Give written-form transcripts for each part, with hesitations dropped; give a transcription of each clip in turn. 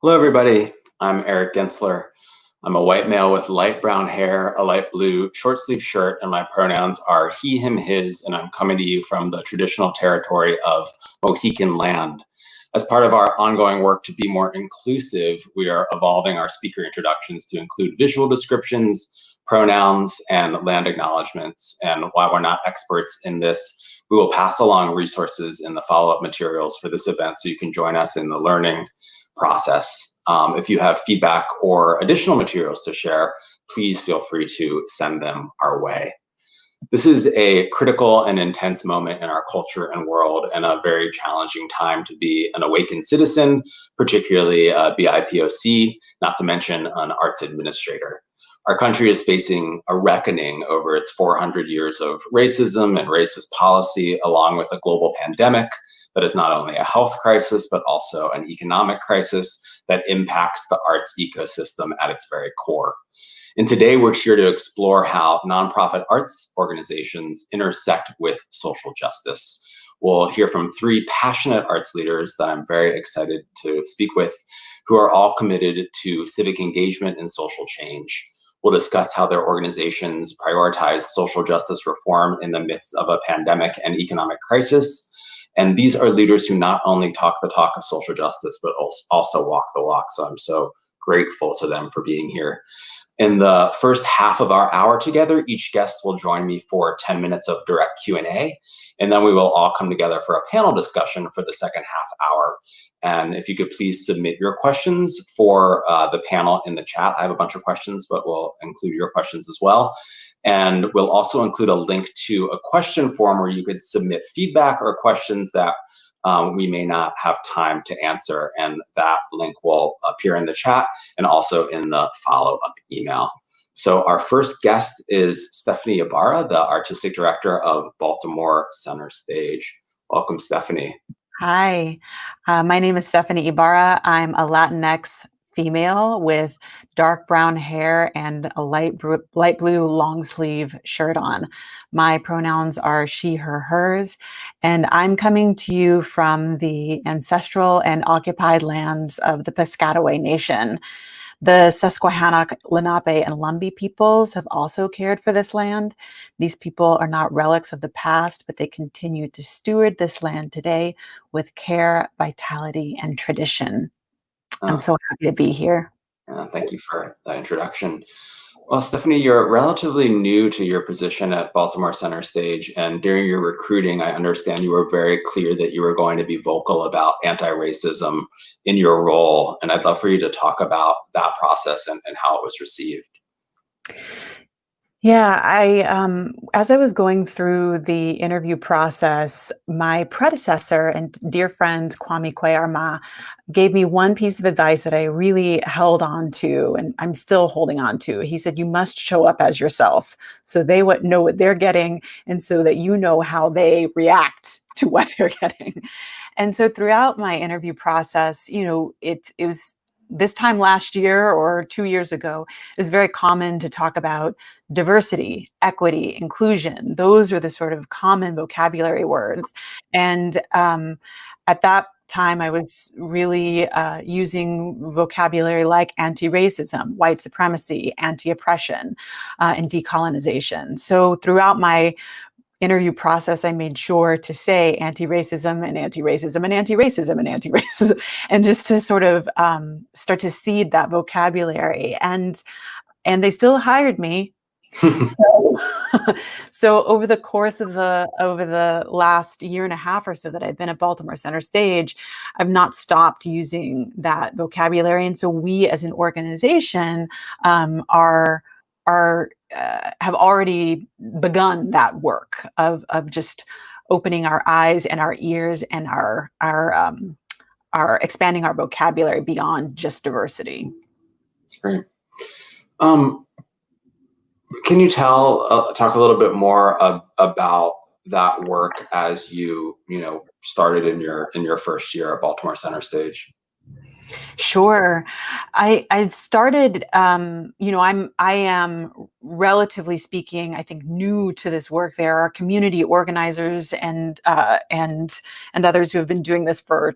Hello, everybody. I'm Eric Gensler. I'm a white male with light brown hair, a light blue short sleeve shirt, and my pronouns are he, him, his, and I'm coming to you from the traditional territory of Mohican land. As part of our ongoing work to be more inclusive, we are evolving our speaker introductions to include visual descriptions, pronouns, and land acknowledgements. And while we're not experts in this, we will pass along resources in the follow-up materials for this event so you can join us in the learning process. If you have feedback or additional materials to share, please feel free to send them our way. This is a critical and intense moment in our culture and world, and a very challenging time to be an awakened citizen, particularly a BIPOC, not to mention an arts administrator. Our country is facing a reckoning over its 400 years of racism and racist policy, along with a global pandemic that is not only a health crisis, but also an economic crisis that impacts the arts ecosystem at its very core. And today we're here to explore how nonprofit arts organizations intersect with social justice. We'll hear from three passionate arts leaders that I'm very excited to speak with, who are all committed to civic engagement and social change. We'll discuss how their organizations prioritize social justice reform in the midst of a pandemic and economic crisis. And these are leaders who not only talk the talk of social justice, but also walk the walk. So I'm so grateful to them for being here. In the first half of our hour together, each guest will join me for 10 minutes of direct Q&A, and then we will all come together for a panel discussion for the second half hour. And if you could please submit your questions for the panel in the chat. I have a bunch of questions, but we'll include your questions as well. And we'll also include a link to a question form where you could submit feedback or questions that we may not have time to answer. And that link will appear in the chat and also in the follow-up email. So our first guest is Stephanie Ybarra, the Artistic Director of Baltimore Center Stage. Welcome, Stephanie. Hi, my name is Stephanie Ybarra. I'm a Latinx female with dark brown hair and a light blue long sleeve shirt on. My pronouns are she, her, hers, and I'm coming to you from the ancestral and occupied lands of the Piscataway Nation. The Susquehanna, Lenape, and Lumbee peoples have also cared for this land. These people are not relics of the past, but they continue to steward this land today with care, vitality, and tradition. I'm so happy to be here. Thank you for the introduction. Well, Stephanie, you're relatively new to your position at Baltimore Center Stage, and during your recruiting, I understand you were very clear that you were going to be vocal about anti-racism in your role, and I'd love for you to talk about that process and how it was received. Yeah, as I was going through the interview process, my predecessor and dear friend Kwame Kwei-Armah gave me one piece of advice that I really held on to, and I'm still holding on to. He said, you must show up as yourself so they know what they're getting, and so that you know how they react to what they're getting. And so throughout my interview process, it was this time last year or 2 years ago, it was very common to talk about diversity, equity, inclusion. Those are the sort of common vocabulary words. And at that time, I was really using vocabulary like anti-racism, white supremacy, anti-oppression, and decolonization. So throughout my interview process, I made sure to say anti-racism and anti-racism and anti-racism and anti-racism, and just to sort of start to seed that vocabulary. And they still hired me. So over the course of the last year and a half or so that I've been at Baltimore Center Stage, I've not stopped using that vocabulary. And so we as an organization have already begun that work of just opening our eyes and our ears and our expanding our vocabulary beyond just diversity. Great. Can you talk a little bit more about that work as you started in your first year at Baltimore Center Stage? Sure. I started, I am relatively speaking, I think, new to this work. There are community organizers and others who have been doing this for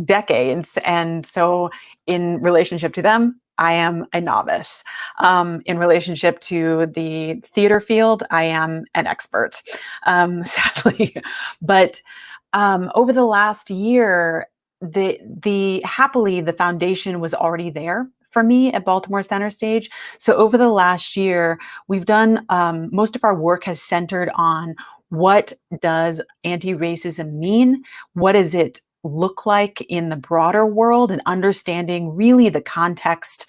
decades. And so in relationship to them, I am a novice. In relationship to the theater field, I am an expert, sadly. But over the last year, the happily the foundation was already there for me at Baltimore Center Stage. So over the last year, we've done most of our work has centered on what does anti-racism mean? What does it look like in the broader world, and understanding really the context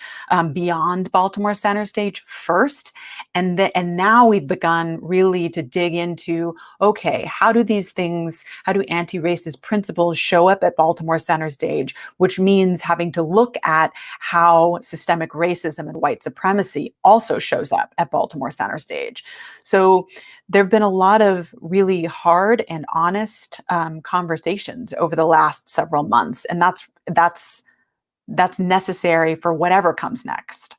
beyond Baltimore Center Stage first. And now we've begun really to dig into, okay, how do anti-racist principles show up at Baltimore Center Stage, which means having to look at how systemic racism and white supremacy also shows up at Baltimore Center Stage. So there have been a lot of really hard and honest conversations over the last several months, and that's necessary for whatever comes next.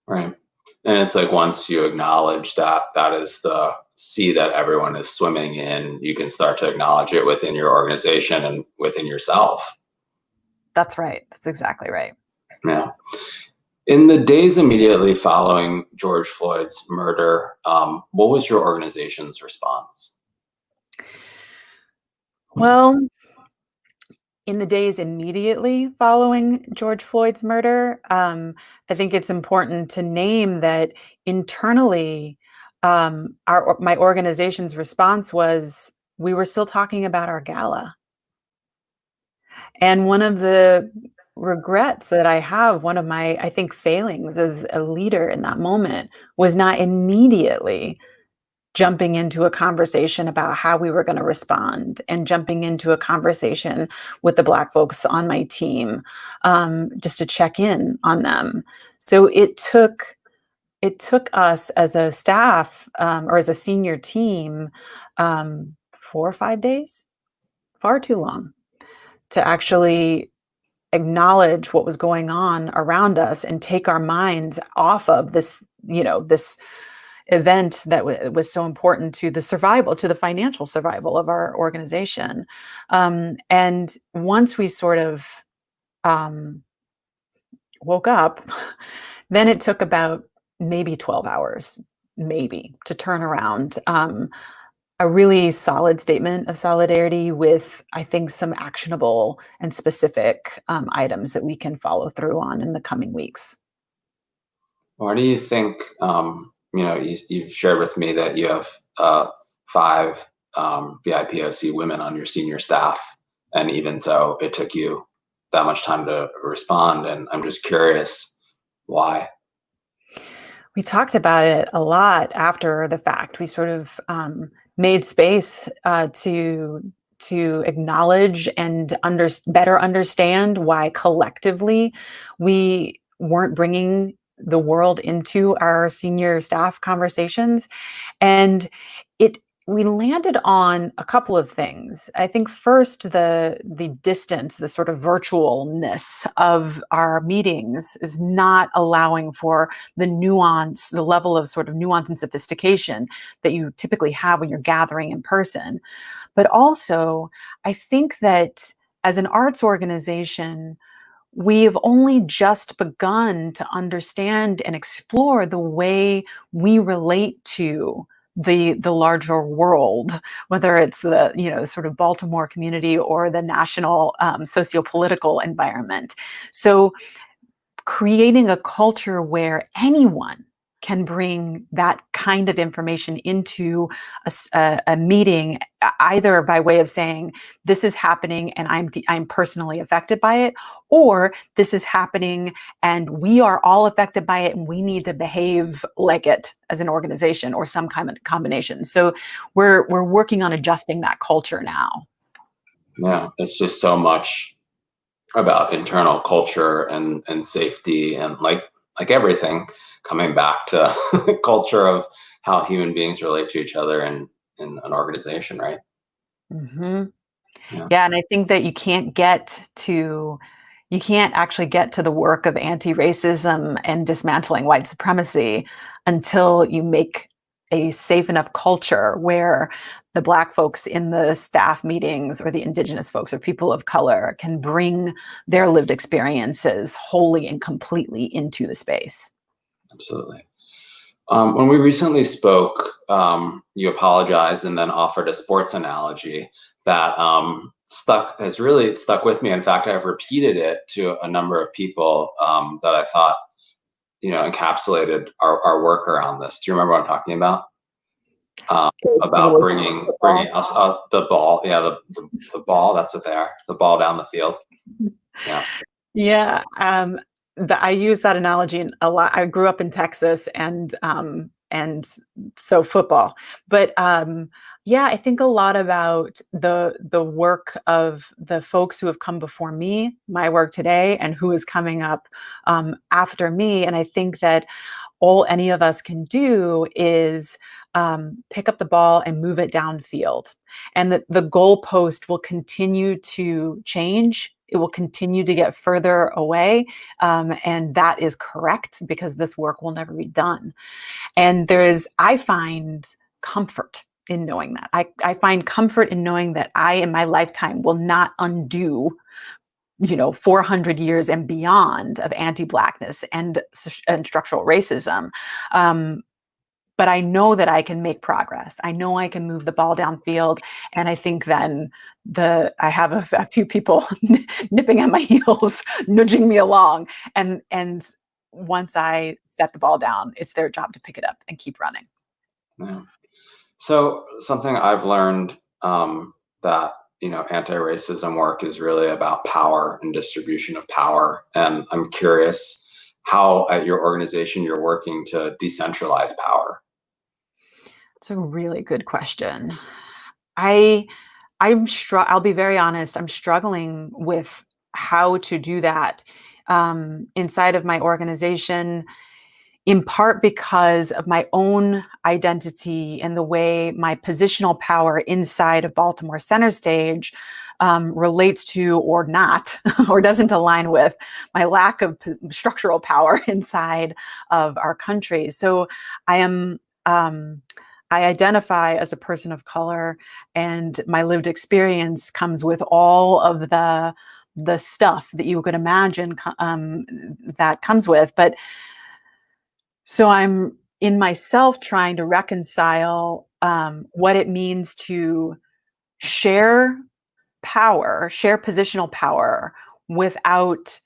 Right. And it's like once you acknowledge that that is the sea that everyone is swimming in, you can start to acknowledge it within your organization and within yourself. That's right. That's exactly right. Yeah. In the days immediately following George Floyd's murder, what was your organization's response? Well, in the days immediately following George Floyd's murder, I think it's important to name that internally, my organization's response was we were still talking about our gala. And one of the regrets that I have, one of my, I think, failings as a leader in that moment was not immediately jumping into a conversation about how we were going to respond, and jumping into a conversation with the Black folks on my team, just to check in on them. So it took us as a staff, or as a senior team, 4 or 5 days, far too long, to actually acknowledge what was going on around us and take our minds off of this event that was so important to the financial survival of our organization. And once we sort of um, woke up, then it took about maybe 12 hours, maybe, to turn around a really solid statement of solidarity with, I think, some actionable and specific items that we can follow through on in the coming weeks. Why do you think, you shared with me that you have five VIPOC women on your senior staff, and even so, it took you that much time to respond. And I'm just curious why. We talked about it a lot after the fact. We sort of made space to acknowledge and better understand why collectively we weren't bringing the world into our senior staff conversations. And it we landed on a couple of things. I think first, the distance, the sort of virtualness of our meetings is not allowing for the nuance, the level of sort of nuance and sophistication that you typically have when you're gathering in person. But also, I think that as an arts organization, we've only just begun to understand and explore the way we relate to the larger world, whether it's the sort of Baltimore community or the national socio-political environment. So creating a culture where anyone can bring that kind of information into a meeting, either by way of saying, this is happening and I'm personally affected by it, or this is happening and we are all affected by it and we need to behave like it as an organization, or some kind of combination. So we're working on adjusting that culture now. Yeah, it's just so much about internal culture and safety, and like everything coming back to culture of how human beings relate to each other in an organization, right? Mhm. Yeah. Yeah, and I think that you can't actually get to the work of anti-racism and dismantling white supremacy until you make a safe enough culture where the Black folks in the staff meetings or the Indigenous folks or people of color can bring their lived experiences wholly and completely into the space. Absolutely. When we recently spoke, you apologized and then offered a sports analogy that has really stuck with me. In fact, I've repeated it to a number of people that I thought, encapsulated our work around this. Do you remember what I'm talking about? About bringing us the ball, the ball. That's what they are. The ball down the field. Yeah. Yeah, I use that analogy a lot. I grew up in Texas, and so football. But yeah, I think a lot about the work of the folks who have come before me, my work today, and who is coming up after me. And I think that all any of us can do is pick up the ball and move it downfield. And that the goalpost will continue to change. It will continue to get further away. And that is correct, because this work will never be done. And I find comfort in knowing that. I find comfort in knowing that I, in my lifetime, will not undo 400 years and beyond of anti-Blackness and structural racism. But I know that I can make progress. I know I can move the ball downfield. And I think then I have a few people nipping at my heels, nudging me along. And once I set the ball down, it's their job to pick it up and keep running. Yeah. So something I've learned that anti-racism work is really about power and distribution of power. And I'm curious how at your organization you're working to decentralize power. It's a really good question. I'll be very honest, I'm struggling with how to do that inside of my organization, in part because of my own identity and the way my positional power inside of Baltimore Center Stage relates to, or not, or doesn't align with, my lack of structural power inside of our country. So I identify as a person of color, and my lived experience comes with all of the stuff that you could imagine that comes with. But so I'm in myself trying to reconcile what it means to share power, share positional power, without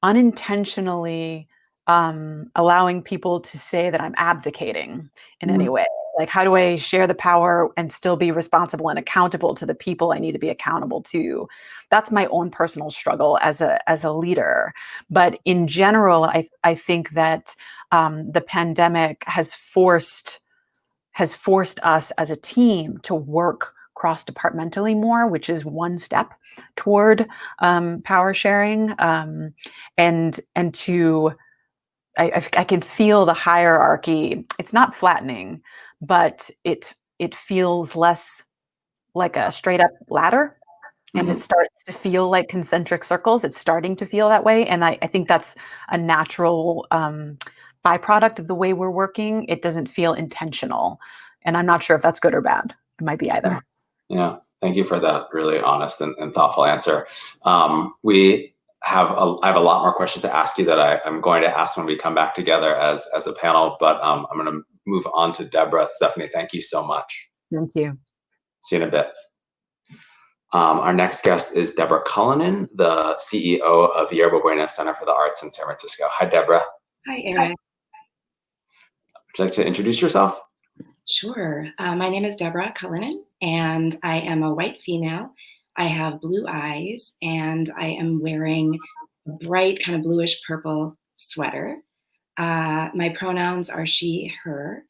unintentionally allowing people to say that I'm abdicating in any way. Like, how do I share the power and still be responsible and accountable to the people I need to be accountable to? That's my own personal struggle as a leader. But in general, I think that the pandemic has forced us as a team to work cross-departmentally more, which is one step toward power sharing, and to I can feel the hierarchy. It's not flattening, but it feels less like a straight up ladder, and it starts to feel like concentric circles. It's starting to feel that way, and I think that's a natural byproduct of the way we're working. It doesn't feel intentional, and I'm not sure if that's good or bad. It might be either. Yeah, thank you for that really honest and thoughtful answer. I have a lot more questions to ask you that I'm going to ask when we come back together as a panel, but I'm going to move on to Deborah. Stephanie, thank you so much. Thank you. See you in a bit. Our next guest is Deborah Cullinan, the CEO of Yerba Buena Center for the Arts in San Francisco. Hi, Deborah. Hi, Eric. Would you like to introduce yourself? Sure. My name is Deborah Cullinan, and I am a white female. I have blue eyes, and I am wearing a bright kind of bluish purple sweater. My pronouns are she, her,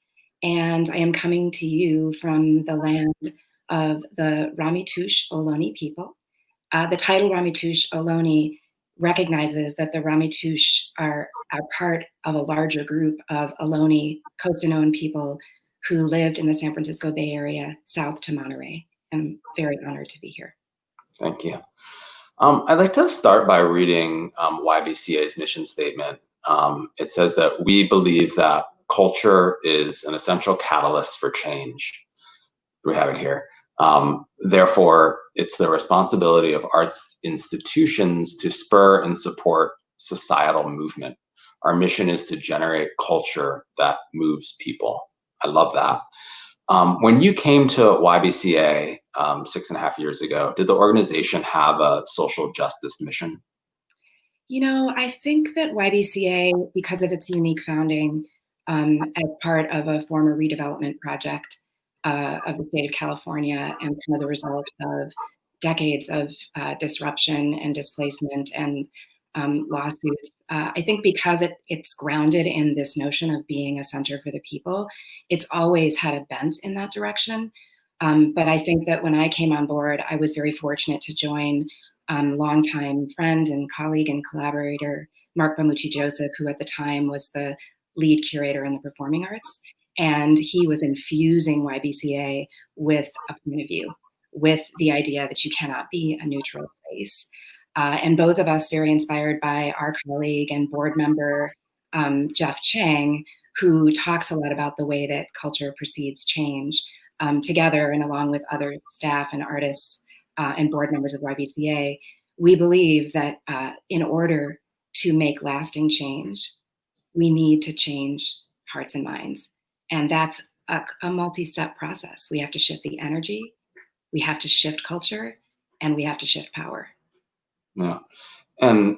and I am coming to you from the land of the Ramaytush Ohlone people. The title Ramaytush Ohlone recognizes that the Ramaytush are part of a larger group of Ohlone Costanoan people who lived in the San Francisco Bay Area south to Monterey. I'm very honored to be here. Thank you. I'd like to start by reading YBCA's mission statement. It says that we believe that culture is an essential catalyst for change. We have it here. Therefore, it's the responsibility of arts institutions to spur and support societal movement. Our mission is to generate culture that moves people. I love that. When you came to YBCA 6.5 years ago, did the organization have a social justice mission? I think that YBCA, because of its unique founding as part of a former redevelopment project of the state of California, and kind of the result of decades of disruption and displacement and lawsuits, I think because it's grounded in this notion of being a center for the people, it's always had a bent in that direction. But I think that when I came on board, I was very fortunate to join longtime friend and colleague and collaborator, Mark Bamucci Joseph, who at the time was the lead curator in the performing arts. And he was infusing YBCA with a point of view, with the idea that you cannot be a neutral place. And both of us very inspired by our colleague and board member, Jeff Chang, who talks a lot about the way that culture precedes change, together and along with other staff and artists and board members of YBCA. We believe that in order to make lasting change, we need to change hearts and minds. And that's a multi-step process. We have to shift the energy, we have to shift culture, and we have to shift power. Yeah. And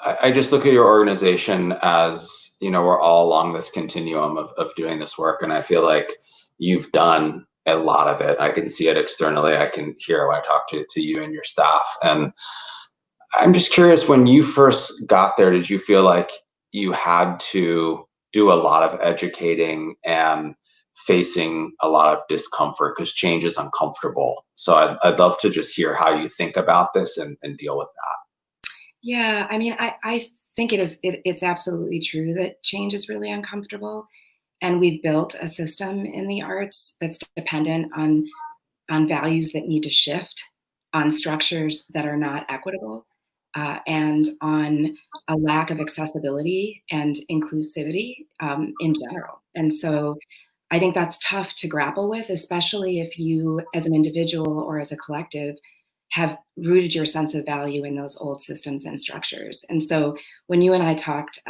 I just look at your organization as, we're all along this continuum of doing this work. And I feel like you've done a lot of it. I can see it externally. I can hear when I talk to you and your staff. And I'm just curious, when you first got there, did you feel like you had to do a lot of educating and facing a lot of discomfort because change is uncomfortable? So I'd love to just hear how you think about this and deal with that. Yeah, I mean, I think it's absolutely true that change is really uncomfortable. And we've built a system in the arts that's dependent on values that need to shift, on structures that are not equitable, and on a lack of accessibility and inclusivity in general. And so I think that's tough to grapple with, especially if you, as an individual or as a collective, have rooted your sense of value in those old systems and structures. And so when you and I talked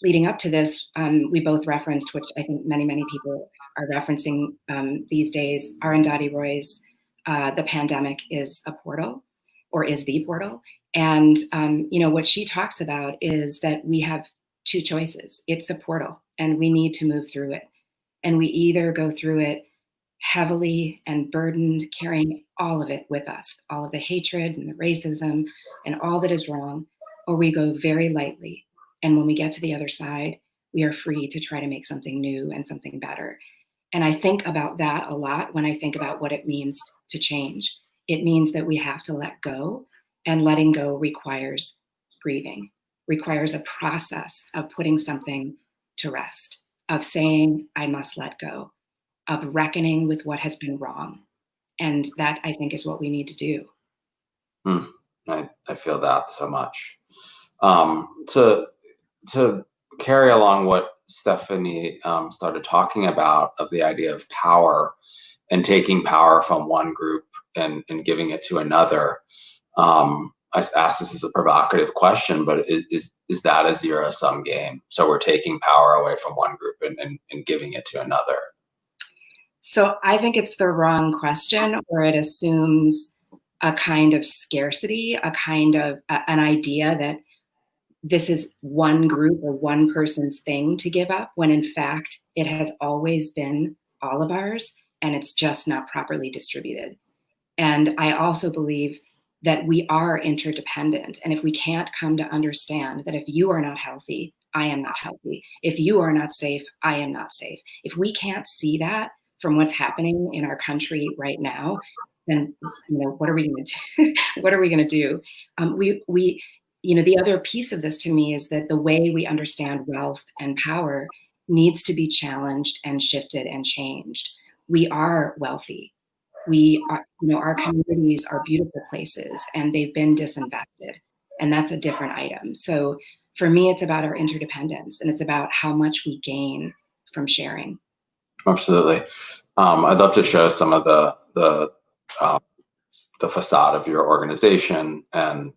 leading up to this, we both referenced, which I think many, many people are referencing these days, Arundhati Roy's The Pandemic is a Portal, or is the portal. And what she talks about is that we have two choices. It's a portal, and we need to move through it. And we either go through it heavily and burdened, carrying all of it with us, all of the hatred and the racism and all that is wrong, or we go very lightly. And when we get to the other side, we are free to try to make something new and something better. And I think about that a lot when I think about what it means to change. It means that we have to let go, and letting go requires grieving, requires a process of putting something to rest, of saying, I must let go, of reckoning with what has been wrong. And that, I think, is what we need to do. I feel that so much. To carry along what Stephanie started talking about, of the idea of power and taking power from one group and giving it to another. I asked this as a provocative question, but is that a zero-sum game? So we're taking power away from one group and giving it to another. So I think it's the wrong question, or it assumes a kind of scarcity, a kind of an idea that this is one group or one person's thing to give up, when in fact it has always been all of ours, and it's just not properly distributed. And I also believe that we are interdependent. And if we can't come to understand that if you are not healthy, I am not healthy. If you are not safe, I am not safe. If we can't see that from what's happening in our country right now, then what are we going to do? What are we going to do? The other piece of this to me is that the way we understand wealth and power needs to be challenged and shifted and changed. We are wealthy. We are, our communities are beautiful places, and they've been disinvested, and that's a different item. So for me, it's about our interdependence, and it's about how much we gain from sharing. Absolutely. I'd love to show some of the facade of your organization and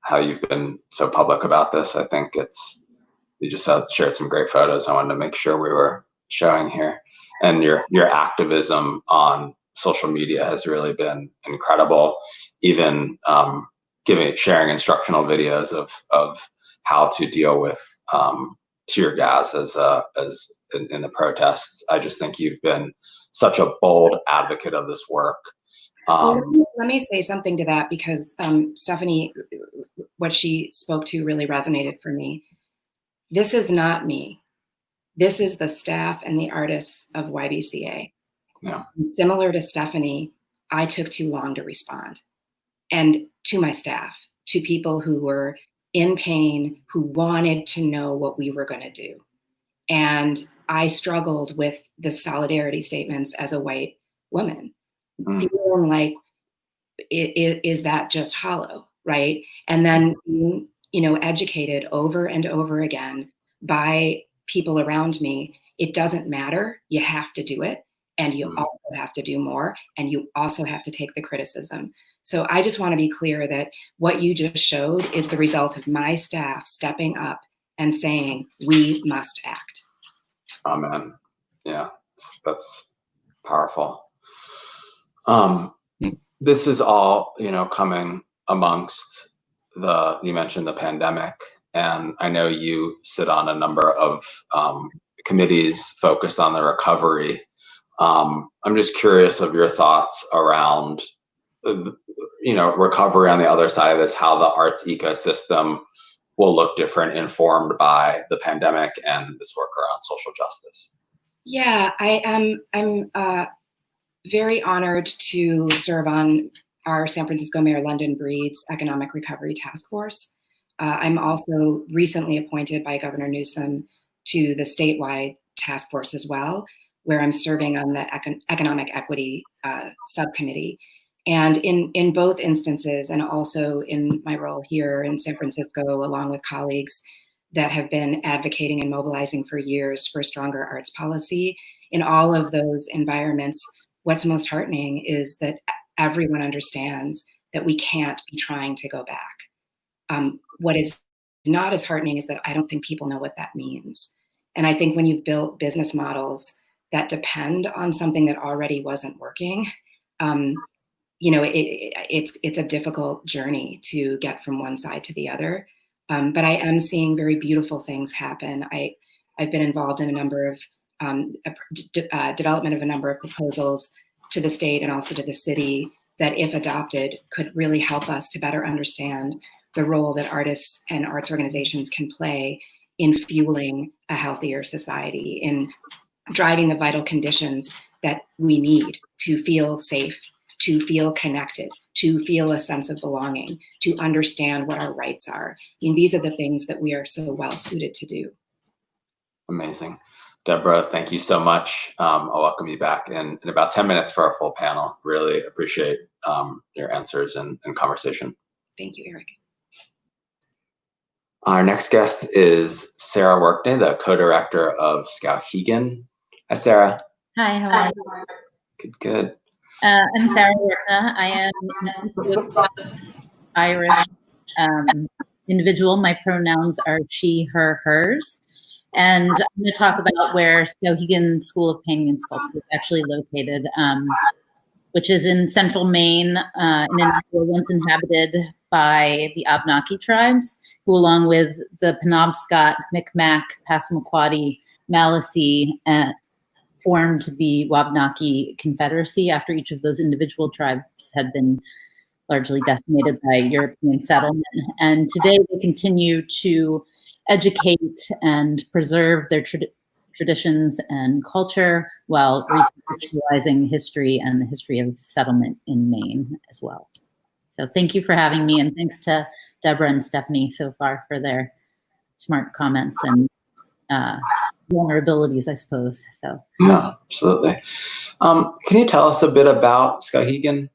how you've been so public about this. I think you just shared some great photos I wanted to make sure we were showing here. And your activism on social media has really been incredible. Even sharing instructional videos of how to deal with tear gas as in the protests. I just think you've been such a bold advocate of this work. Well, let me say something to that, because Stephanie, what she spoke to really resonated for me. This is not me. This is the staff and the artists of YBCA. Yeah. Similar to Stephanie, I took too long to respond. And to my staff, to people who were in pain, who wanted to know what we were going to do. And I struggled with the solidarity statements as a white woman, feeling like, is that just hollow, right? And then being, educated over and over again by people around me. It doesn't matter. You have to do it. And you also have to do more. And you also have to take the criticism. So I just want to be clear that what you just showed is the result of my staff stepping up and saying, we must act. Amen. Yeah, that's powerful. This is all, coming amongst you mentioned the pandemic, and I know you sit on a number of committees focused on the recovery. I'm just curious of your thoughts around, recovery on the other side of this, how the arts ecosystem will look different, informed by the pandemic and this work around social justice. Yeah, I'm very honored to serve on our San Francisco Mayor London Breed's Economic Recovery Task Force. I'm also recently appointed by Governor Newsom to the statewide task force as well, where I'm serving on the Economic Equity Subcommittee. And in both instances, and also in my role here in San Francisco, along with colleagues that have been advocating and mobilizing for years for stronger arts policy, in all of those environments, what's most heartening is that everyone understands that we can't be trying to go back. What is not as heartening is that I don't think people know what that means. And I think when you've built business models that depend on something that already wasn't working, it's a difficult journey to get from one side to the other. But I am seeing very beautiful things happen. I've been involved in a number of development of a number of proposals to the state and also to the city that, if adopted, could really help us to better understand the role that artists and arts organizations can play in fueling a healthier society, in driving the vital conditions that we need to feel safe, to feel connected, to feel a sense of belonging, to understand what our rights are. I mean, these are the things that we are so well suited to do. Amazing. Deborah, thank you so much. I'll welcome you back in about 10 minutes for our full panel. Really appreciate your answers and conversation. Thank you, Eric. Our next guest is Sarah Workneh, the co-director of Skowhegan. Hi, Sarah. Hi, how are you? Good. I'm Sarah Yerba. I am Irish individual. My pronouns are she, her, hers. And I'm going to talk about where Skowhegan School of Painting and Sculpture is actually located, which is in central Maine, in an area once inhabited by the Abenaki tribes, who, along with the Penobscot, Micmac, Passamaquoddy, Maliseet, formed the Wabanaki Confederacy after each of those individual tribes had been largely decimated by European settlement. And today they continue to educate and preserve their traditions and culture while recontextualizing history and the history of settlement in Maine as well. So thank you for having me, and thanks to Deborah and Stephanie so far for their smart comments and vulnerabilities, I suppose. So yeah, absolutely. Can you tell us a bit about Skowhegan?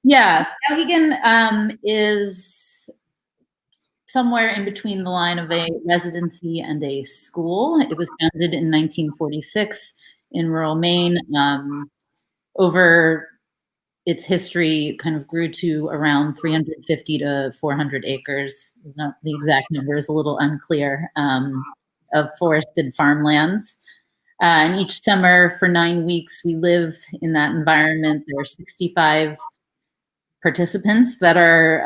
Yeah, Skowhegan is somewhere in between the line of a residency and a school. It was founded in 1946 in rural Maine. Over its history, kind of grew to around 350 to 400 acres. Not the exact number is a little unclear, of forested farmlands. And each summer for 9 weeks, we live in that environment. There are 65 participants that are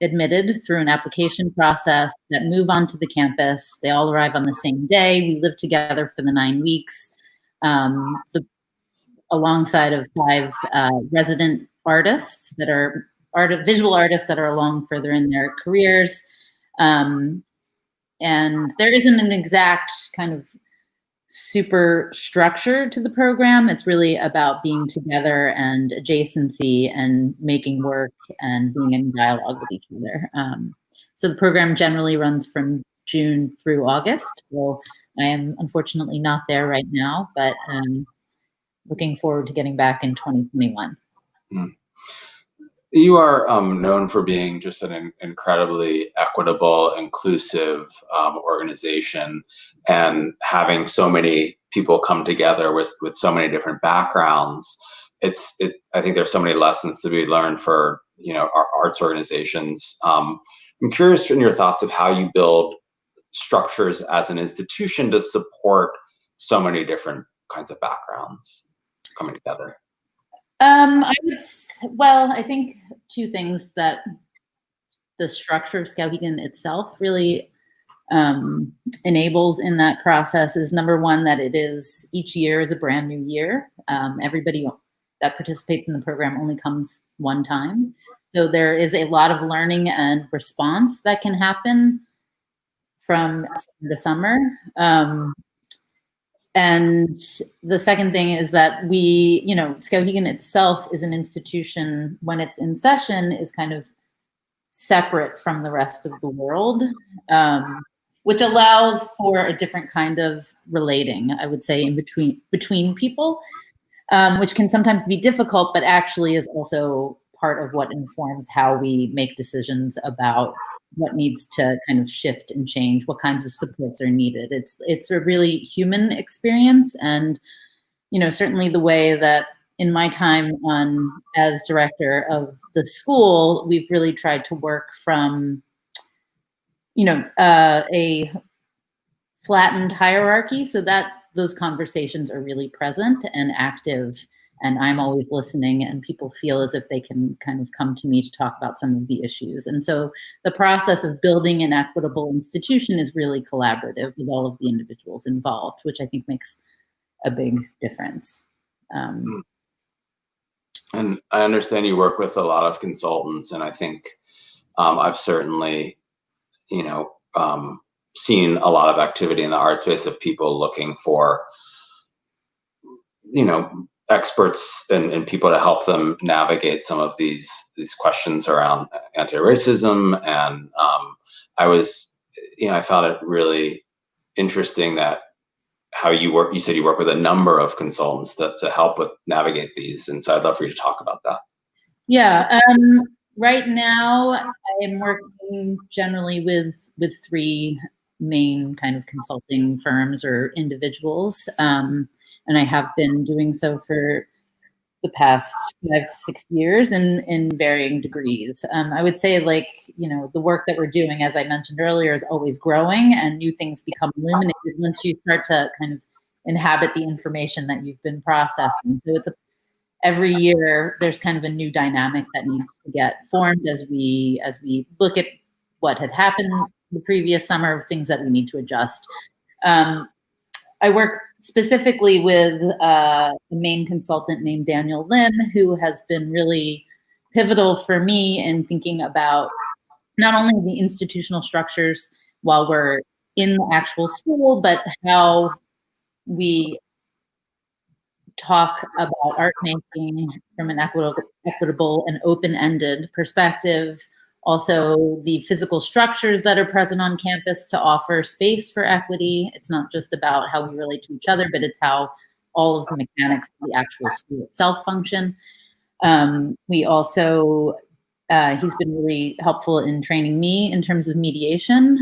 admitted through an application process that move onto the campus. They all arrive on the same day. We live together for the 9 weeks, alongside of 5 resident artists that are visual artists that are along further in their careers. And there isn't an exact kind of super structure to the program. It's really about being together and adjacency and making work and being in dialogue with each other. So the program generally runs from June through August. So I am unfortunately not there right now, but looking forward to getting back in 2021. You are known for being just an incredibly equitable, inclusive organization, and having so many people come together with so many different backgrounds. I think there's so many lessons to be learned for our arts organizations. I'm curious in your thoughts of how you build structures as an institution to support so many different kinds of backgrounds coming together. I think 2 things that the structure of Skowhegan itself really enables in that process is, number one, that each year is a brand new year. Everybody that participates in the program only comes one time. So there is a lot of learning and response that can happen from the summer. And the second thing is that Skowhegan itself is an institution, when it's in session, is kind of separate from the rest of the world, which allows for a different kind of relating, I would say, in between people, which can sometimes be difficult, but actually is also part of what informs how we make decisions about what needs to kind of shift and change, what kinds of supports are needed. It's a really human experience. And, certainly the way that in my time as director of the school, we've really tried to work from, a flattened hierarchy so that those conversations are really present and active. And I'm always listening, and people feel as if they can kind of come to me to talk about some of the issues. And so the process of building an equitable institution is really collaborative with all of the individuals involved, which I think makes a big difference. And I understand you work with a lot of consultants, and I think I've certainly, seen a lot of activity in the art space of people looking for, experts and people to help them navigate some of these questions around anti-racism. And I found it really interesting that how you said you work with a number of consultants to help with navigate these. And so I'd love for you to talk about that. Yeah. Right now I am working generally with 3 main kind of consulting firms or individuals. And I have been doing so for the past 5 to 6 years in varying degrees. I would say, the work that we're doing, as I mentioned earlier, is always growing, and new things become illuminated once you start to kind of inhabit the information that you've been processing. So every year there's kind of a new dynamic that needs to get formed as we look at what had happened the previous summer, things that we need to adjust. I work specifically with a main consultant named Daniel Lim, who has been really pivotal for me in thinking about not only the institutional structures while we're in the actual school, but how we talk about art making from an equitable and open-ended perspective. Also, the physical structures that are present on campus to offer space for equity. It's not just about how we relate to each other, but it's how all of the mechanics of the actual school itself function. We also He's been really helpful in training me in terms of mediation,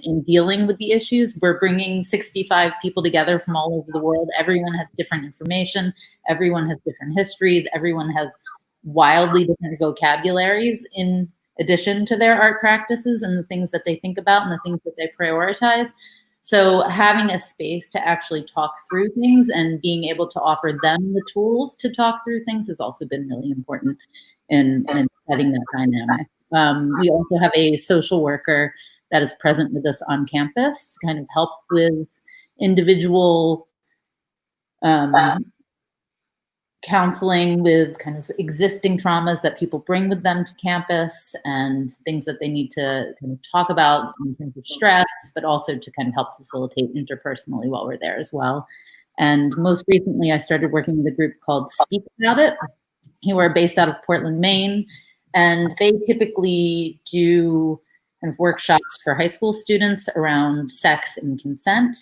in dealing with the issues. We're bringing 65 people together from all over the world. Everyone has different information. Everyone has different histories. Everyone has wildly different vocabularies in addition to their art practices and the things that they think about and the things that they prioritize. So having a space to actually talk through things and being able to offer them the tools to talk through things has also been really important in setting that dynamic. We also have a social worker that is present with us on campus to kind of help with individual counseling with kind of existing traumas that people bring with them to campus and things that they need to kind of talk about in terms of stress, but also to kind of help facilitate interpersonally while we're there as well. And most recently, I started working with a group called Speak About It, who are based out of Portland, Maine. And they typically do kind of workshops for high school students around sex and consent.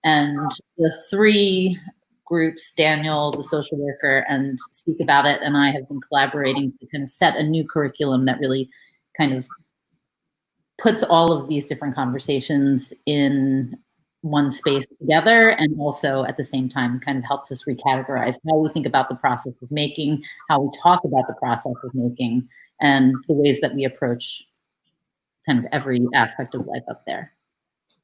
And the three groups, Daniel, the social worker, and Speak About It, and I have been collaborating to kind of set a new curriculum that really kind of puts all of these different conversations in one space together, and also at the same time kind of helps us recategorize how we think about the process of making, how we talk about the process of making, and the ways that we approach kind of every aspect of life up there.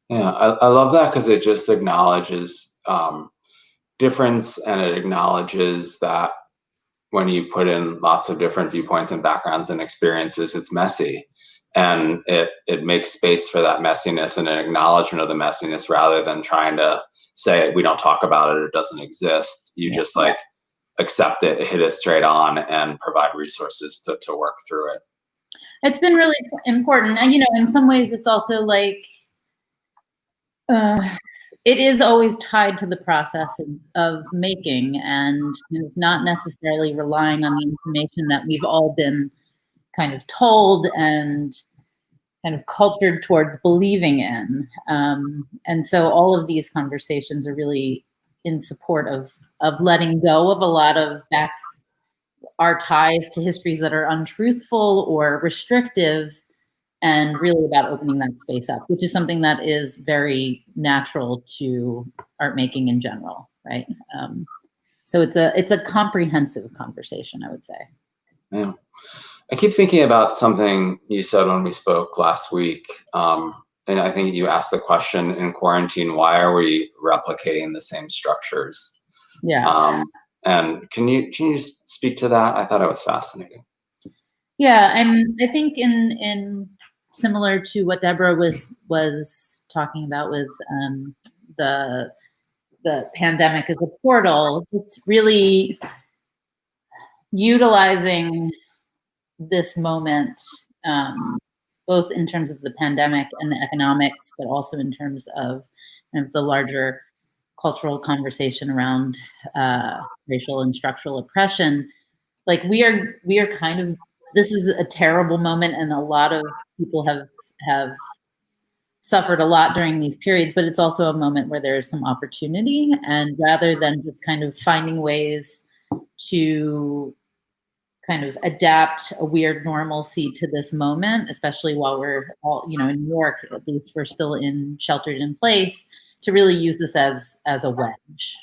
Yeah, I love that because it just acknowledges difference, and it acknowledges that when you put in lots of different viewpoints and backgrounds and experiences, it's messy. And it makes space for that messiness and an acknowledgement of the messiness rather than trying to say, we don't talk about it, it doesn't exist. You just like accept it, hit it straight on, and provide resources to work through it. It's been really important. And, you know, in some ways it's also like, it is always tied to the process of making, and not necessarily relying on the information that we've all been kind of told and kind of cultured towards believing in. And so all of these conversations are really in support of letting go of a lot of our ties to histories that are untruthful or restrictive, and really about opening that space up, which is something that is very natural to art making in general, right? So it's a comprehensive conversation, I would say. Yeah. I keep thinking about something you said when we spoke last week. And I think you asked the question, in quarantine, why are we replicating the same structures? Yeah. And can you speak to that? I thought it was fascinating. Yeah, I think in similar to what Deborah was talking about with the pandemic as a portal, just really utilizing this moment, both in terms of the pandemic and the economics, but also in terms of the larger cultural conversation around racial and structural oppression. Like we are kind of, this is a terrible moment, and a lot of people have suffered a lot during these periods, but it's also a moment where there's some opportunity, and rather than just kind of finding ways to kind of adapt a weird normalcy to this moment, especially while we're all, you know, in New York, at least we're still sheltered in place, to really use this as a wedge,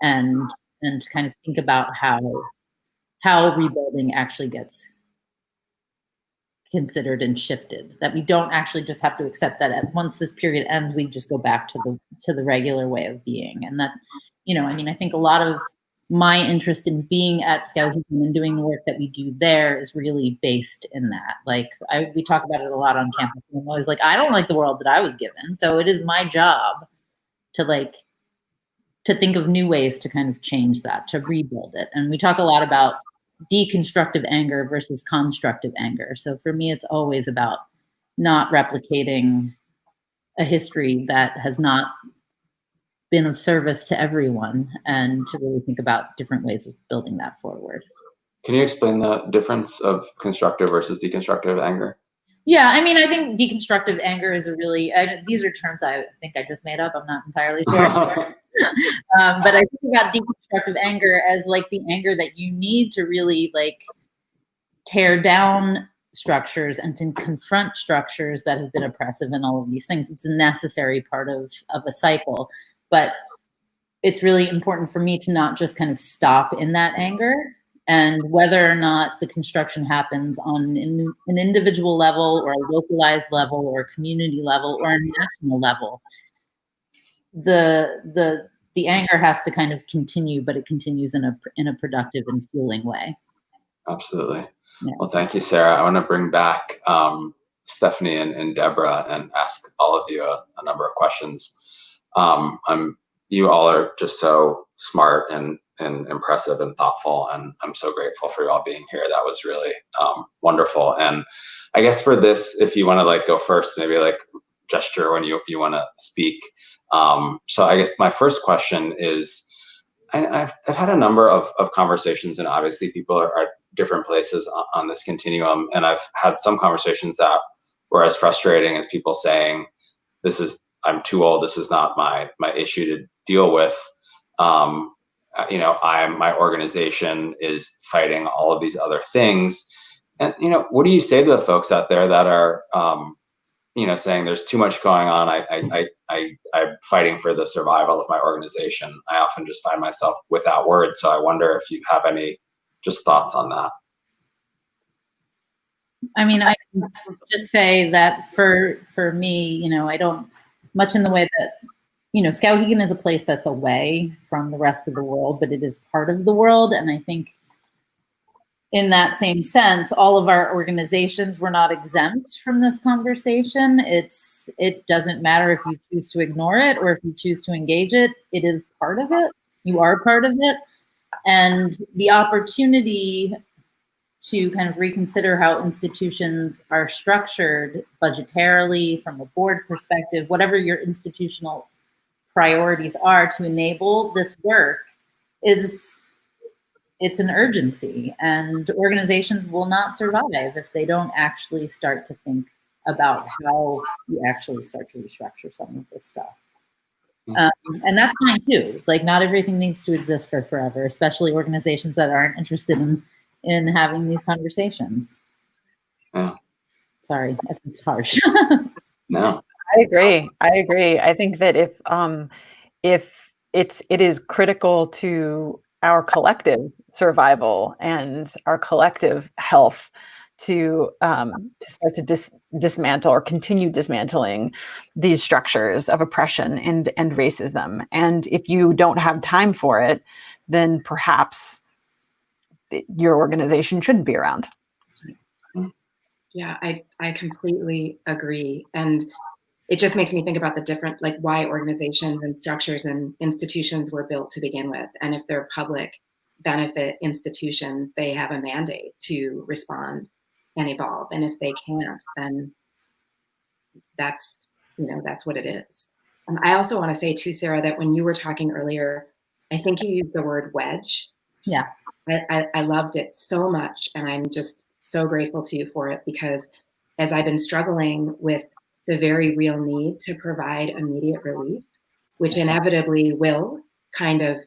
and to kind of think about how rebuilding actually gets considered and shifted, that we don't actually just have to accept that once this period ends, we just go back to the regular way of being. And that, you know, I mean, I think a lot of my interest in being at Skowhegan and doing the work that we do there is really based in that. Like we talk about it a lot on campus. I'm always like, I don't like the world that I was given. So it is my job to think of new ways to kind of change that, to rebuild it. And we talk a lot about deconstructive anger versus constructive anger. So for me, it's always about not replicating a history that has not been of service to everyone, and to really think about different ways of building that forward. Can you explain the difference of constructive versus deconstructive anger? Yeah, I mean, I think deconstructive anger is these are terms I think I just made up. I'm not entirely sure. But I think about deconstructive anger as like the anger that you need to really like tear down structures and to confront structures that have been oppressive and all of these things. It's a necessary part of a cycle. But it's really important for me to not just kind of stop in that anger, and whether or not the construction happens on an individual level or a localized level or a community level or a national level, the anger has to kind of continue, but it continues in a productive and fueling way. Absolutely. Yeah. Well, thank you, Sarah. I want to bring back Stephanie and Deborah and ask all of you a number of questions. You all are just so smart and impressive and thoughtful, and I'm so grateful for you all being here. That was really wonderful. And I guess for this, if you want to like go first, maybe like gesture when you want to speak. So I guess my first question is, I've had a number of conversations, and obviously people are at different places on this continuum. And I've had some conversations that were as frustrating as people saying, I'm too old, this is not my issue to deal with. My organization is fighting all of these other things. And, what do you say to the folks out there that are, saying there's too much going on. I'm fighting for the survival of my organization. I often just find myself without words. So I wonder if you have any just thoughts on that. I mean, I can just say that for me, I don't much in the way that, Skowhegan is a place that's away from the rest of the world, but it is part of the world. And I think in that same sense, all of our organizations were not exempt from this conversation. It doesn't matter if you choose to ignore it or if you choose to engage it. It is part of it. You are part of it. And the opportunity to kind of reconsider how institutions are structured budgetarily, from a board perspective, whatever your institutional priorities are to enable this work, it's an urgency, and organizations will not survive if they don't actually start to think about how you actually start to restructure some of this stuff. And that's fine too. Like, not everything needs to exist for forever, especially organizations that aren't interested in having these conversations. Yeah. Sorry if it's harsh. No. I agree. I think that if it is critical to our collective survival and our collective health to start to dismantle or continue dismantling these structures of oppression and racism. And if you don't have time for it, then perhaps your organization shouldn't be around. Yeah, I completely agree. And it just makes me think about the different, like, why organizations and structures and institutions were built to begin with. And if they're public benefit institutions, they have a mandate to respond and evolve. And if they can't, then that's what it is. I also want to say too, Sarah, that when you were talking earlier, I think you used the word wedge. Yeah. I loved it so much. And I'm just so grateful to you for it, because as I've been struggling with the very real need to provide immediate relief, which inevitably will kind of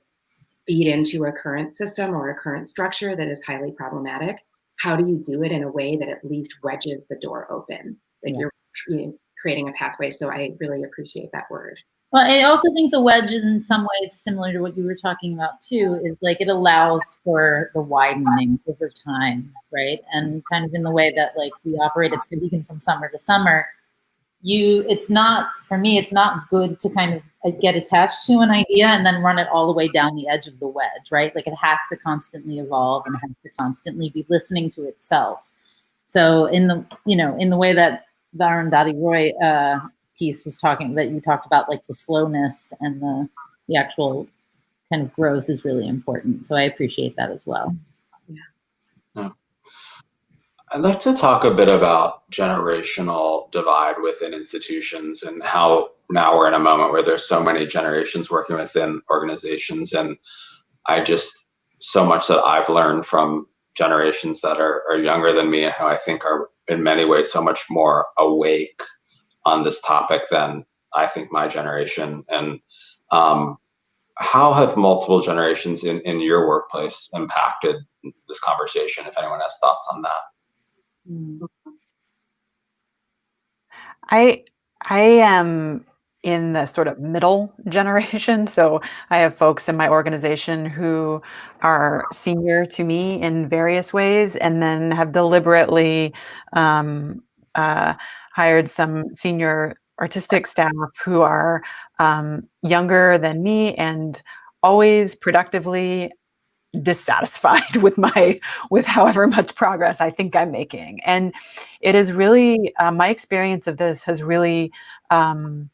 feed into a current system or a current structure that is highly problematic, how do you do it in a way that at least wedges the door open? Like, you're creating a pathway. So I really appreciate that word. Well, I also think the wedge is in some ways similar to what you were talking about too, is like it allows for the widening over time, right? And kind of in the way that like we operate at Skowhegan from summer to summer, it's not good to kind of get attached to an idea and then run it all the way down the edge of the wedge, right? Like, it has to constantly evolve and has to constantly be listening to itself. So in the way that the Arundhati Roy piece was talking, that you talked about, like the slowness and the actual kind of growth is really important. So I appreciate that as well. Yeah. I'd like to talk a bit about generational divide within institutions and how now we're in a moment where there's so many generations working within organizations. And so much that I've learned from generations that are younger than me, and who I think are in many ways so much more awake on this topic than I think my generation. And how have multiple generations in your workplace impacted this conversation, if anyone has thoughts on that? I I am in the sort of middle generation. So I have folks in my organization who are senior to me in various ways, and then have deliberately um, uh, hired some senior artistic staff who are younger than me and always productively dissatisfied with however much progress I think I'm making. And it is really my experience of this has really um,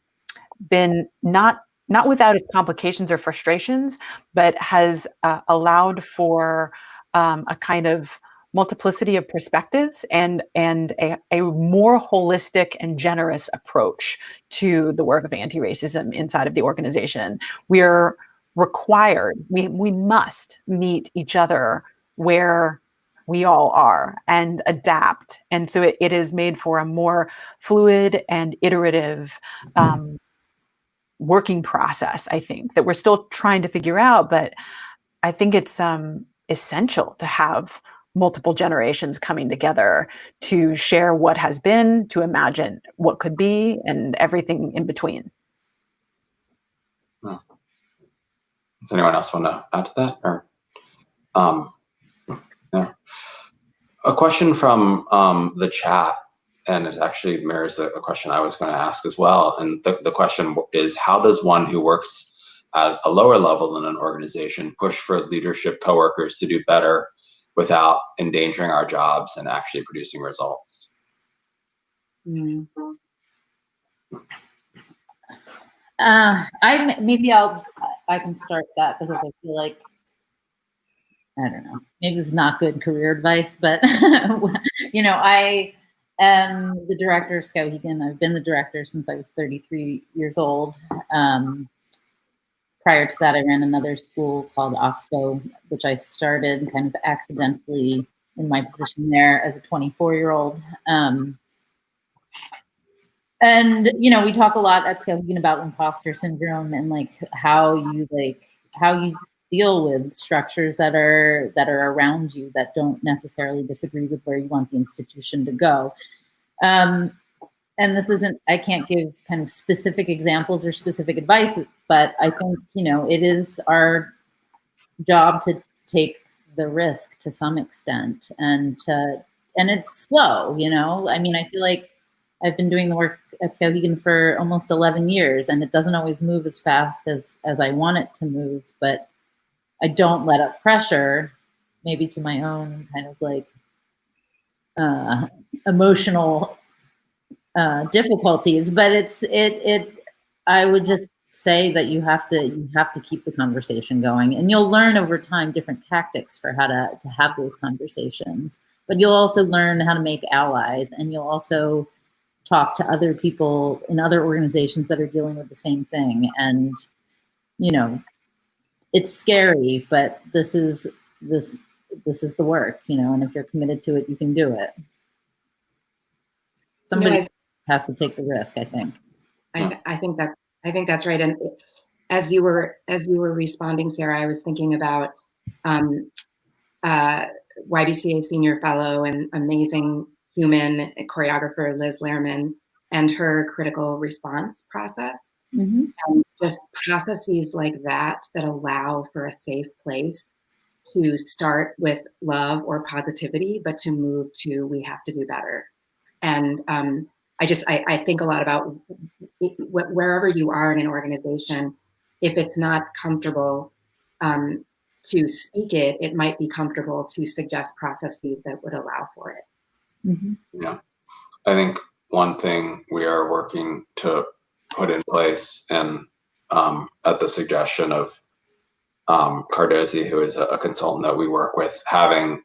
been not without its complications or frustrations, but has allowed for a kind of multiplicity of perspectives and a more holistic and generous approach to the work of anti-racism inside of the organization. We're required, we must meet each other where we all are and adapt. And so it is made for a more fluid and iterative working process, I think, that we're still trying to figure out. But I think it's essential to have multiple generations coming together to share what has been, to imagine what could be, and everything in between. Hmm. Does anyone else want to add to that? Or yeah. A question from the chat, and it actually mirrors a question I was going to ask as well. And the question is, how does one who works at a lower level in an organization push for leadership coworkers to do better without endangering our jobs and actually producing results? Mm. I can start that because I feel like, I don't know, maybe it's not good career advice, but I am the director of Skowhegan. I've been the director since I was 33 years old. Prior to that, I ran another school called Oxbow, which I started kind of accidentally in my position there as a 24-year-old. And we talk a lot at Skowhegan about imposter syndrome and how you deal with structures that are around you that don't necessarily disagree with where you want the institution to go. And this isn't, I can't give kind of specific examples or specific advice, but I think, it is our job to take the risk to some extent, and it's slow, I mean, I feel like I've been doing the work at Skowhegan for almost 11 years, and it doesn't always move as fast as I want it to move, but I don't let up pressure, maybe to my own kind of emotional difficulties, but I would just say that you have to keep the conversation going, and you'll learn over time different tactics for how to have those conversations. But you'll also learn how to make allies, and you'll also talk to other people in other organizations that are dealing with the same thing. And it's scary, but this is the work, and if you're committed to it, you can do it. Somebody has to take the risk, I think. I think that's right. And as you were responding, Sarah, I was thinking about YBCA senior fellow and amazing human choreographer Liz Lehrman and her critical response process. Mm-hmm. And just processes like that allow for a safe place to start with love or positivity, but to move to we have to do better. And I think a lot about wherever you are in an organization, if it's not comfortable to speak it, it might be comfortable to suggest processes that would allow for it. Mm-hmm. Yeah, I think one thing we are working to put in place, and at the suggestion of Cardozi, who is a consultant that we work with, having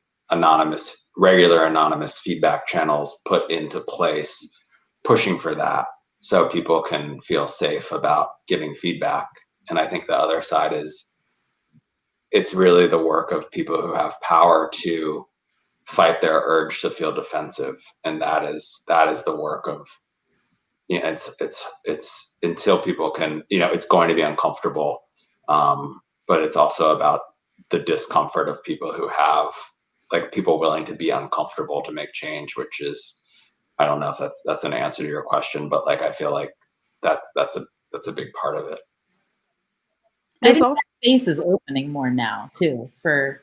regular anonymous feedback channels put into place, pushing for that so people can feel safe about giving feedback. And I think the other side is it's really the work of people who have power to fight their urge to feel defensive. And that is the work of, it's until people can, it's going to be uncomfortable. But it's also about the discomfort of people who have, people willing to be uncomfortable to make change, which is, I don't know if that's an answer to your question, but like I feel like that's a big part of it. I think that space is opening more now too for.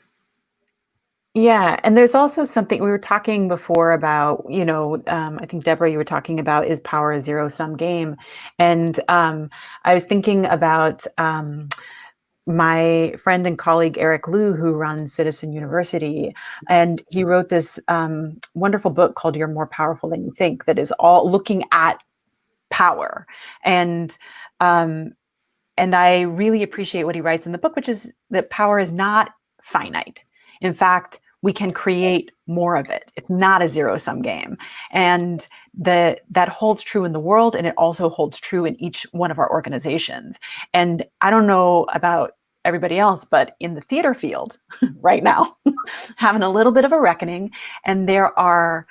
Yeah, and there's also something we were talking before about, I think Deborah, you were talking about, is power a zero-sum game? And I was thinking about my friend and colleague Eric Liu, who runs Citizen University, and he wrote this wonderful book called "You're More Powerful Than You Think" that is all looking at power. And I really appreciate what he writes in the book, which is that power is not finite. In fact, we can create more of it. It's not a zero-sum game. And that holds true in the world, and it also holds true in each one of our organizations. And I don't know about everybody else, but in the theater field right now, having a little bit of a reckoning, and there are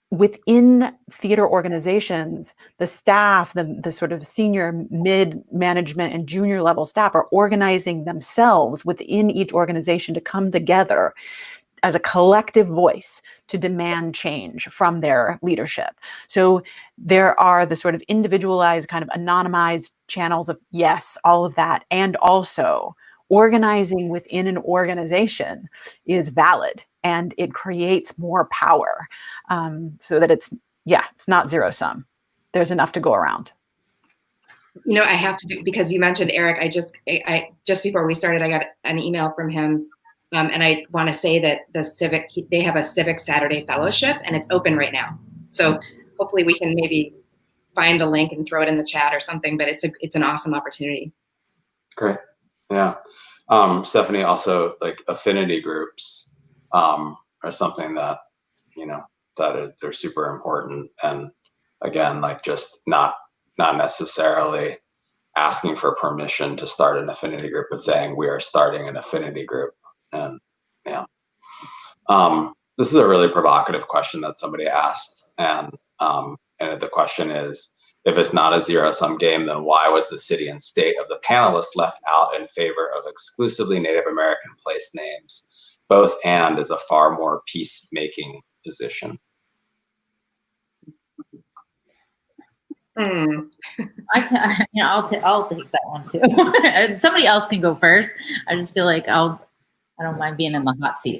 within theater organizations, the staff, the sort of senior, mid management and junior level staff are organizing themselves within each organization to come together as a collective voice to demand change from their leadership. So there are the sort of individualized, kind of anonymized channels of, yes, all of that. And also organizing within an organization is valid, and it creates more power, so that it's not zero sum. There's enough to go around. I have to do, because you mentioned Eric, I just before we started, I got an email from him. And I want to say that they have a Civic Saturday fellowship, and it's open right now. So hopefully we can maybe find a link and throw it in the chat or something, but it's an awesome opportunity. Great. Yeah. Stephanie, also like affinity groups are something that, they're super important. And again, like just not necessarily asking for permission to start an affinity group, but saying we are starting an affinity group. And yeah, this is a really provocative question that somebody asked, and the question is, if it's not a zero-sum game, then why was the city and state of the panelists left out in favor of exclusively Native American place names? Both and is a far more peacemaking position. I'll take that one too. Somebody else can go first. I just feel like I don't mind being in the hot seat.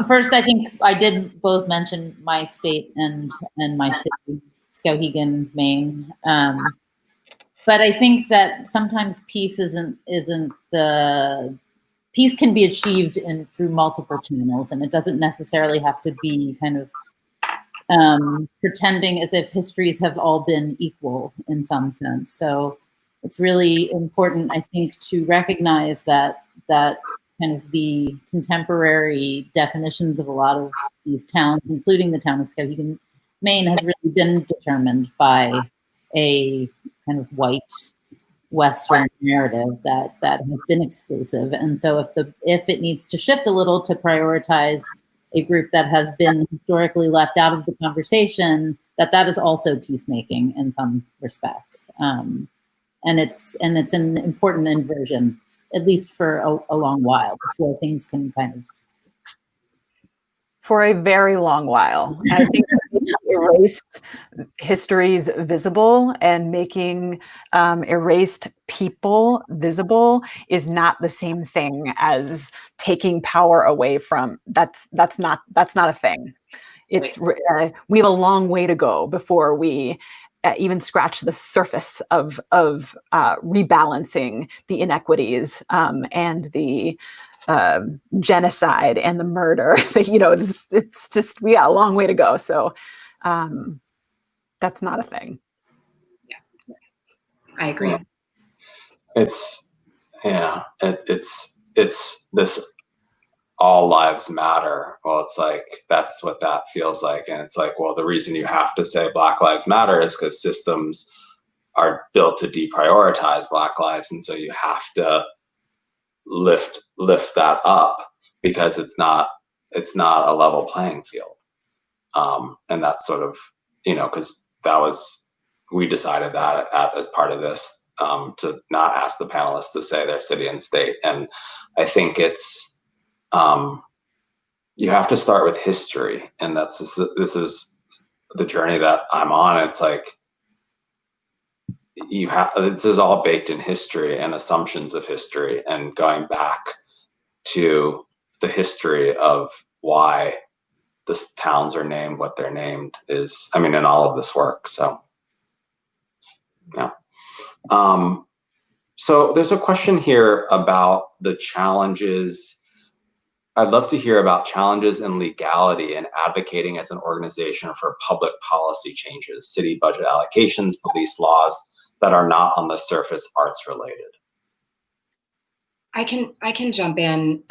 First, I think I did both mention my state and my city, Skowhegan, Maine. But I think that sometimes peace peace can be achieved through multiple channels, and it doesn't necessarily have to be kind of pretending as if histories have all been equal in some sense. So it's really important, I think, to recognize that kind of the contemporary definitions of a lot of these towns, including the town of Skowhegan, Maine, has really been determined by a kind of white Western narrative that has been exclusive. And so if it needs to shift a little to prioritize a group that has been historically left out of the conversation, that is also peacemaking in some respects. And it's an important inversion, at least for a long while, before things can kind of. For a very long while. I think erased histories visible and making erased people visible is not the same thing as taking power away from. That's not a thing. It's we have a long way to go before we even scratch the surface of rebalancing the inequities and the genocide and the murder. It's just, we got a long way to go. So that's not a thing. Yeah, I agree. It's this all lives matter. Well, it's like, that's what that feels like. And it's like, well, the reason you have to say Black Lives Matter is because systems are built to deprioritize Black lives. And so you have to lift that up, because it's not a level playing field. And that's sort of, because we decided that as part of this, to not ask the panelists to say their city and state. And I think it's you have to start with history, and this is the journey that I'm on. It's like this is all baked in history and assumptions of history, and going back to the history of why the towns are named what they're named is, I mean, in all of this work. So yeah. So there's a question here about the challenges. I'd love to hear about challenges in legality and advocating as an organization for public policy changes, city budget allocations, police laws that are not on the surface arts related. I can jump in.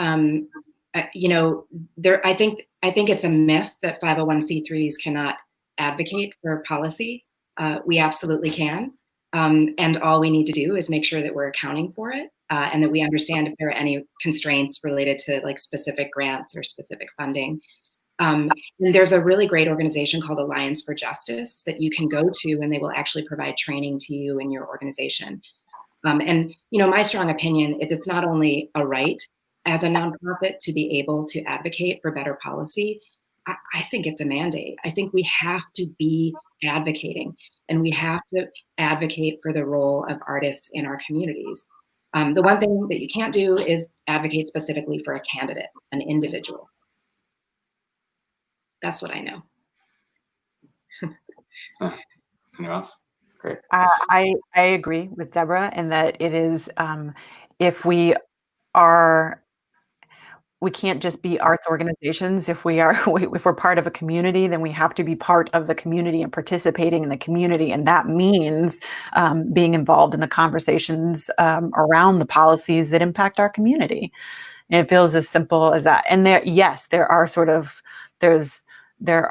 You know, I think it's a myth that 501c3s cannot advocate for policy. We absolutely can. And all we need to do is make sure that we're accounting for it, and that we understand if there are any constraints related to like specific grants or specific funding. And there's a really great organization called Alliance for Justice that you can go to, and they will actually provide training to you and your organization. And you know, my strong opinion is it's not only a right as a nonprofit to be able to advocate for better policy. I think it's a mandate. I think we have to be advocating, and we have to advocate for the role of artists in our communities. The one thing that you can't do is advocate specifically for a candidate, an individual. That's what I know. Anyone else? Great. I agree with Deborah in that it is, if we can't just be arts organizations. If we're part of a community, then we have to be part of the community and participating in the community. And that means being involved in the conversations around the policies that impact our community. And it feels as simple as that. And there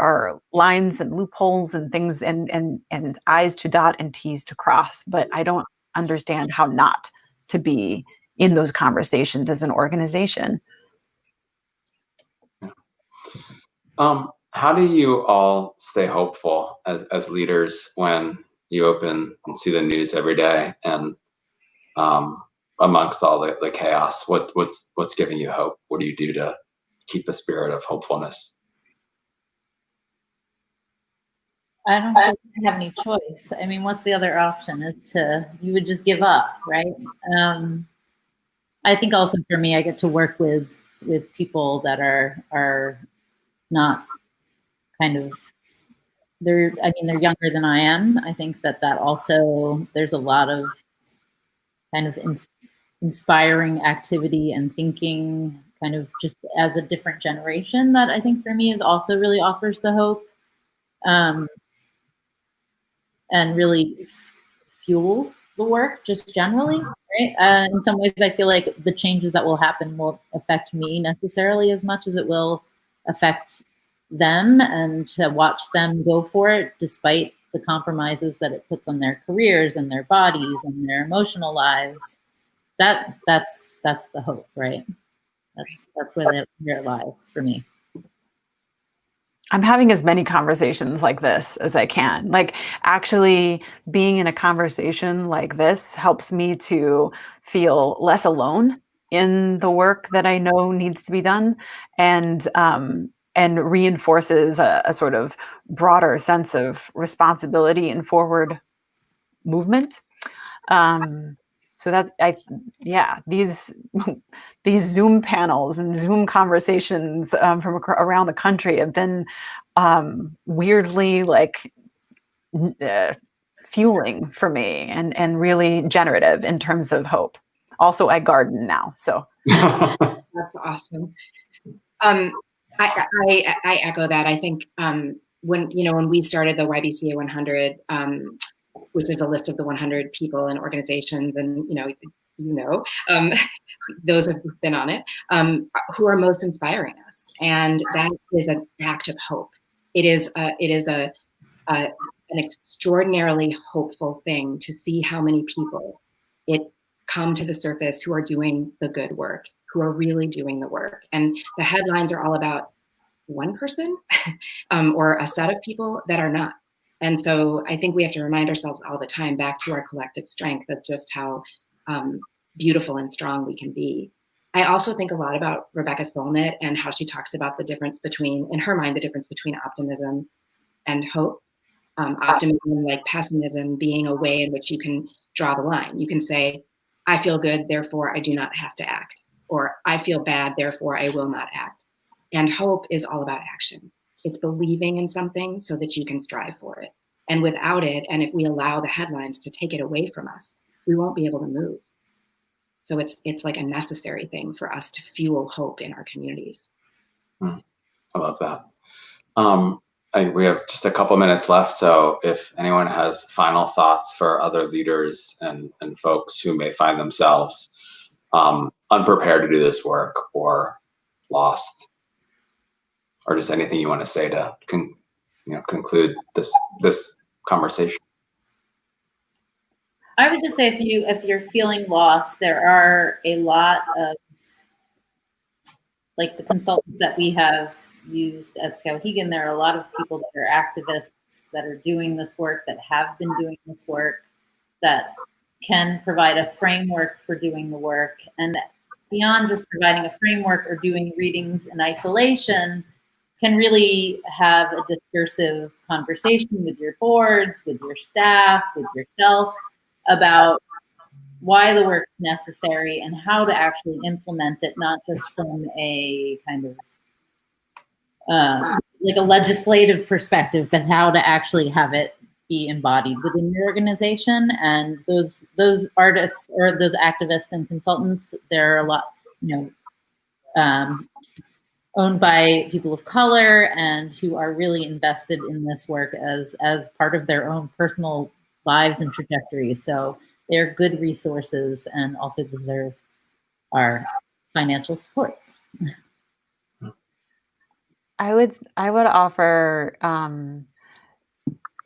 are lines and loopholes and things and I's to dot and T's to cross, but I don't understand how not to be in those conversations as an organization. How do you all stay hopeful as leaders when you open and see the news every day, and amongst all the chaos, what's giving you hope? What do you do to keep a spirit of hopefulness? I don't think you have any choice. I mean, what's the other option? You would just give up, right? I think also for me, I get to work with people that are not kind of, they're younger than I am. I think that also, there's a lot of kind of inspiring activity and thinking kind of just as a different generation that I think for me is also really offers the hope. And really fuels the work just generally, right? In some ways, I feel like the changes that will happen won't affect me necessarily as much as it will affect them, and to watch them go for it despite the compromises that it puts on their careers and their bodies and their emotional lives. That's the hope, right? That's where it lies for me. I'm having as many conversations like this as I can. Like, actually being in a conversation like this helps me to feel less alone in the work that I know needs to be done, and reinforces a sort of broader sense of responsibility and forward movement. So these Zoom panels and Zoom conversations from around the country have been weirdly like fueling for me, and really generative in terms of hope. Also, I garden now, so. That's awesome. I echo that. I think when we started the YBCA 100, which is a list of the 100 people and organizations, and those who've been on it, who are most inspiring us, and that is an act of hope. It is an extraordinarily hopeful thing to see how many people it come to the surface who are doing the good work, who are really doing the work, and the headlines are all about one person or a set of people that are not. And so I think we have to remind ourselves all the time back to our collective strength of just how beautiful and strong we can be. I also think a lot about Rebecca Solnit and how she talks about the difference between, in her mind, the difference between optimism and hope. Optimism, like pessimism, being a way in which you can draw the line. You can say, I feel good, therefore I do not have to act. Or I feel bad, therefore I will not act. And hope is all about action. It's believing in something so that you can strive for it. And without it, and if we allow the headlines to take it away from us, we won't be able to move. So it's like a necessary thing for us to fuel hope in our communities. I love that. We have just a couple minutes left, so if anyone has final thoughts for other leaders and folks who may find themselves unprepared to do this work or lost, or just anything you want to say to conclude this conversation. I would just say if you're feeling lost, there are a lot of, like the consultants that we have used at Skowhegan, there are a lot of people that are activists that are doing this work, that have been doing this work, that can provide a framework for doing the work. And beyond just providing a framework or doing readings in isolation, can really have a discursive conversation with your boards, with your staff, with yourself about why the work is necessary and how to actually implement it, not just from a kind of like a legislative perspective, but how to actually have it be embodied within your organization. And those artists or those activists and consultants, there are a lot, owned by people of color and who are really invested in this work as part of their own personal lives and trajectories. So they're good resources and also deserve our financial supports. I would offer,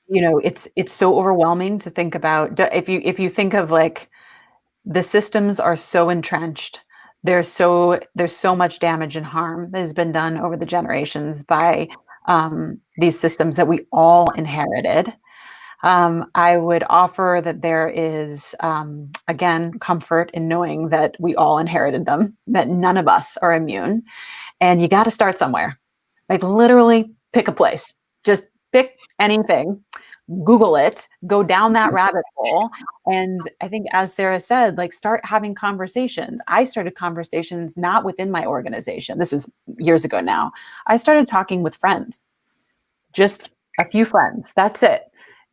it's so overwhelming to think about. If you think of, like, the systems are so entrenched, there's so much damage and harm that has been done over the generations by these systems that we all inherited. I would offer that there is, again, comfort in knowing that we all inherited them, that none of us are immune, and you got to start somewhere. Like, literally pick a place, just pick anything, Google it, go down that rabbit hole. And I think, as Sarah said, like, start having conversations. I started conversations not within my organization. This was years ago now. I started talking with friends, just a few friends. That's it.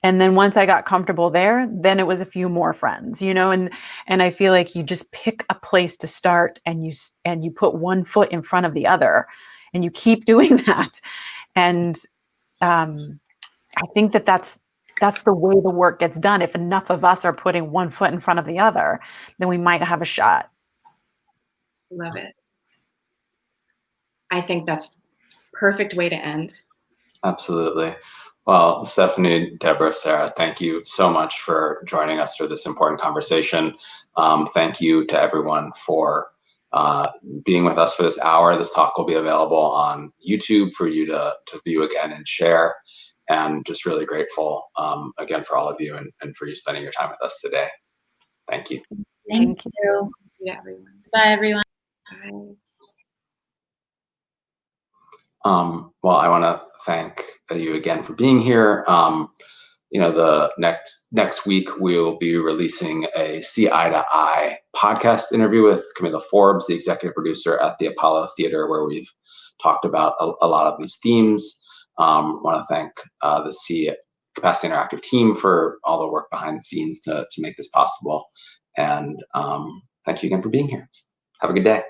And then once I got comfortable there, then it was a few more friends, and I feel like you just pick a place to start, and you put one foot in front of the other, and you keep doing that. And I think that's the way the work gets done. If enough of us are putting one foot in front of the other, then we might have a shot. Love it. I think that's perfect way to end. Absolutely. Well, Stephanie, Deborah, Sarah, thank you so much for joining us for this important conversation. Thank you to everyone for being with us for this hour. This talk will be available on YouTube for you to view again and share. And just really grateful again for all of you and for you spending your time with us today. Thank you. Thank you. Yeah, everyone. Bye, everyone. Bye. Well, I want to thank you again for being here. The next week we'll be releasing a See Eye to Eye podcast interview with Camilla Forbes, the executive producer at the Apollo Theater, where we've talked about a lot of these themes. Want to thank the C Capacity Interactive team for all the work behind the scenes to make this possible. And thank you again for being here. Have a good day.